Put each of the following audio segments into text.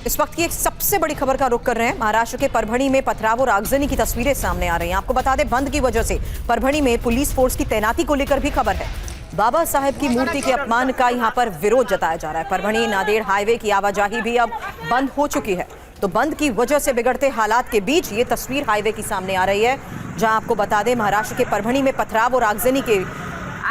इस वक्त की एक सबसे बड़ी खबर का रुख कर रहे हैं। महाराष्ट्र के परभणी में पथराव और आगजनी की तस्वीरें सामने आ रही हैं। आपको बता दें, बंद की वजह से परभणी में पुलिस फोर्स की तैनाती को लेकर भी खबर है। बाबा साहेब की मूर्ति के अपमान का यहां पर विरोध जताया जा रहा है। परभणी नांदेड़ हाईवे की आवाजाही भी अब बंद हो चुकी है। तो बंद की वजह से बिगड़ते हालात के बीच ये तस्वीर हाईवे की सामने आ रही है, जहां आपको बता दें महाराष्ट्र के परभणी में पथराव और आगजनी के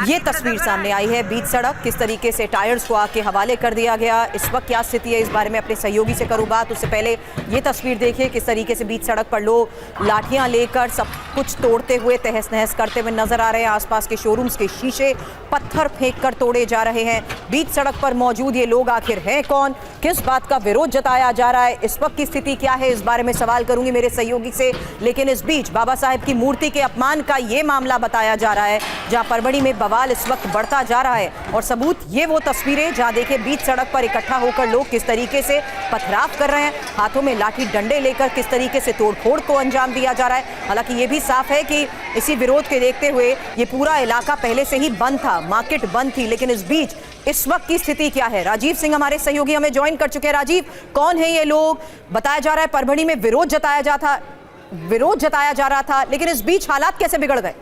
ये तस्वीर सामने आई है। बीच सड़क किस तरीके से टायर्स को आग के हवाले कर दिया गया। इस वक्त क्या स्थिति है, इस बारे में अपने सहयोगी से करूं बात। उससे पहले ये तस्वीर देखिए किस तरीके से बीच सड़क पर लोग लाठियां लेकर सब कुछ तोड़ते हुए तहस नहस करते हुए नजर आ रहे हैं। आसपास के शोरूम्स के शीशे पत्थर फेंक कर तोड़े जा रहे हैं। बीच सड़क पर मौजूद ये लोग आखिर हैं कौन, किस बात का विरोध जताया जा रहा है, इस वक्त की स्थिति क्या है, इस बारे में सवाल करूंगी मेरे सहयोगी से। लेकिन इस बीच बाबा साहेब की मूर्ति के अपमान का ये मामला बताया जा रहा है, जहां परभणी में बवाल इस वक्त बढ़ता जा रहा है। और सबूत ये वो तस्वीरें जहां देखिए बीच सड़क पर इकट्ठा होकर लोग किस तरीके से पथराव कर रहे हैं, हाथों में लाठी डंडे लेकर किस तरीके से तोड़फोड़ को अंजाम दिया जा रहा है। हालांकि ये भी साफ है कि इसी विरोध के देखते हुए ये पूरा इलाका पहले से ही बंद था, मार्केट बंद थी। लेकिन इस बीच इस वक्त की स्थिति क्या है, राजीव सिंह हमारे सहयोगी हमें ज्वाइन कर चुके हैं। राजीव, कौन है ये लोग? बताया जा रहा है परभणी में विरोध जताया जा रहा था, लेकिन इस बीच हालात कैसे बिगड़ गए?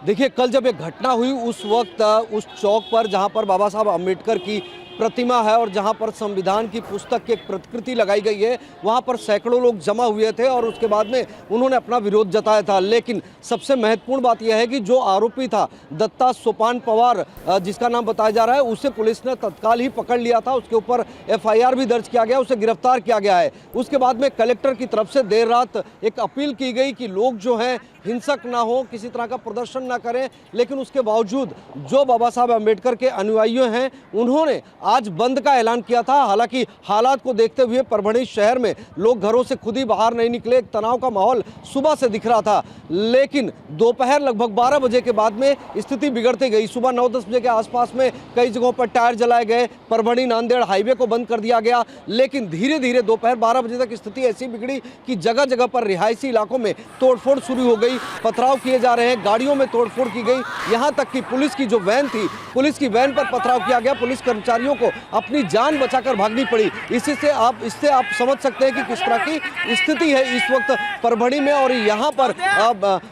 देखिए, कल जब एक घटना हुई उस वक्त उस चौक पर जहां पर बाबा साहब अम्बेडकर की प्रतिमा है और जहां पर संविधान की पुस्तक की एक प्रतिकृति लगाई गई है, वहां पर सैकड़ों लोग जमा हुए थे और उसके बाद में उन्होंने अपना विरोध जताया था। लेकिन सबसे महत्वपूर्ण बात यह है कि जो आरोपी था दत्ता सोपान पवार, जिसका नाम बताया जा रहा है, उसे पुलिस ने तत्काल ही पकड़ लिया था। उसके ऊपर FIR भी दर्ज किया गया, उसे गिरफ्तार किया गया है। उसके बाद में कलेक्टर की तरफ से देर रात एक अपील की गई कि लोग जो हैं हिंसक ना हो, किसी तरह का प्रदर्शन ना करें। लेकिन उसके बावजूद जो बाबा साहब अम्बेडकर के अनुयायी हैं उन्होंने आज बंद का ऐलान किया था। हालांकि हालात को देखते हुए परभणी शहर में लोग घरों से खुद ही बाहर नहीं निकले। एक तनाव का माहौल सुबह से दिख रहा था, लेकिन दोपहर लगभग 12 बजे के बाद में स्थिति बिगड़ती गई। सुबह 9-10 बजे के आसपास में कई जगहों पर टायर जलाए गए, परभणी नांदेड़ हाईवे को बंद कर दिया गया। लेकिन धीरे धीरे दोपहर 12 बजे तक स्थिति ऐसी बिगड़ी कि जगह जगह पर रिहायशी इलाकों में तोड़फोड़ शुरू हो गई, पथराव किए जा रहे हैं, गाड़ियों में तोड़फोड़ की गई। यहां तक कि पुलिस की जो वैन थी, पुलिस की वैन पर पथराव किया गया। पुलिस कर्मचारियों को अपनी जान बचाकर भागनी पड़ी। इससे आप समझ सकते हैं कि किस तरह की स्थिति है इस वक्त परभणी में। और यहां पर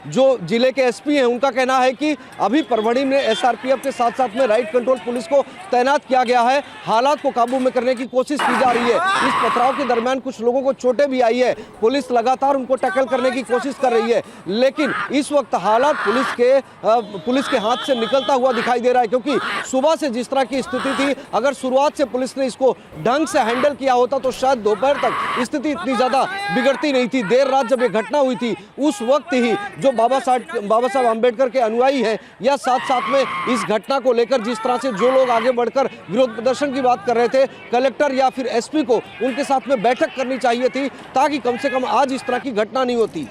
जो जिले के SP हैं उनका कहना है कि अभी परभणी में SRPF के साथ साथ में राइट कंट्रोल पुलिस को तैनात किया गया है। हालात को काबू में करने की कोशिश की जा रही है। इस पथराव के दरमियान कुछ लोगों को चोटें भी आई है, पुलिस लगातार उनको टैकल करने की कोशिश कर रही है। लेकिन इस वक्त हालात पुलिस के हाथ से निकलता हुआ दिखाई दे रहा है, क्योंकि सुबह से जिस तरह की स्थिति थी, अगर शुरुआत से पुलिस ने इसको ढंग से हैंडल किया होता तो शायद दोपहर तक स्थिति इतनी ज्यादा बिगड़ती नहीं थी। देर रात जब ये घटना हुई थी उस वक्त ही जो बाबा साहब अम्बेडकर के अनुयायी हैं या साथ में इस घटना को लेकर जिस तरह से जो लोग आगे बढ़कर विरोध प्रदर्शन की बात कर रहे थे, कलेक्टर या फिर SP को उनके साथ में बैठक करनी चाहिए थी, ताकि कम से कम आज इस तरह की घटना नहीं होती।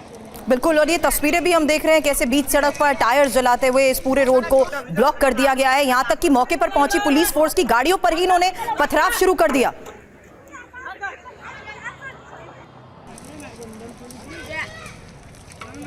बिल्कुल, और ये तस्वीरें भी हम देख रहे हैं कैसे बीच सड़क पर टायर जलाते हुए इस पूरे रोड को ब्लॉक कर दिया गया है। यहां तक कि मौके पर पहुंची पुलिस फोर्स की गाड़ियों पर ही इन्होंने पथराव शुरू कर दिया।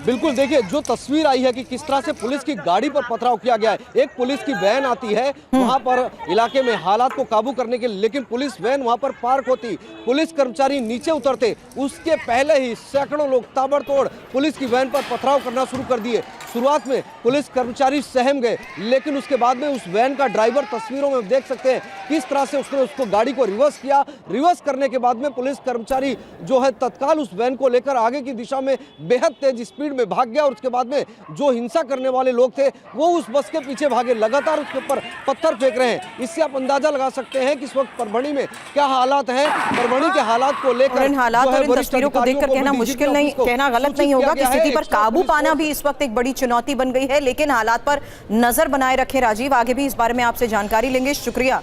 बिल्कुल, देखिए जो तस्वीर आई है कि किस तरह से पुलिस की गाड़ी पर पथराव किया गया है। एक पुलिस की वैन आती है वहां पर इलाके में हालात को काबू करने के लिए, लेकिन पुलिस वैन वहां पर पार्क होती, पुलिस कर्मचारी नीचे उतरते, उसके पहले ही सैकड़ों लोग ताबड़तोड़ पुलिस की वैन पर पथराव करना शुरू कर दिए। शुरुआत में पुलिस कर्मचारी सहम गए, लेकिन उसके बाद में उस वैन का ड्राइवर, तस्वीरों में देख सकते हैं किस तरह से उसने उसको गाड़ी को रिवर्स किया। रिवर्स करने के बाद में पुलिस कर्मचारी जो है तत्काल उस वैन को लेकर आगे की दिशा में बेहद तेज स्पीड में भाग गया। और उसके बाद में जो हिंसा करने वाले लोग थे वो उस बस के पीछे भागे, लगातार उसके ऊपर पत्थर फेंक रहे हैं। इससे आप अंदाजा लगा सकते हैं कि इस वक्त परभणी में क्या हालात हैं। परभणी के हालात को लेकर इन हालात और इन तस्वीरों को देखकर कहना मुश्किल नहीं, कहना गलत नहीं होगा कि स्थिति पर काबू पाना भी इस वक्त एक बड़ी चुनौती बन गई है। लेकिन हालात पर नजर बनाए रखें राजीव, आगे भी इस बारे में आपसे जानकारी लेंगे। शुक्रिया।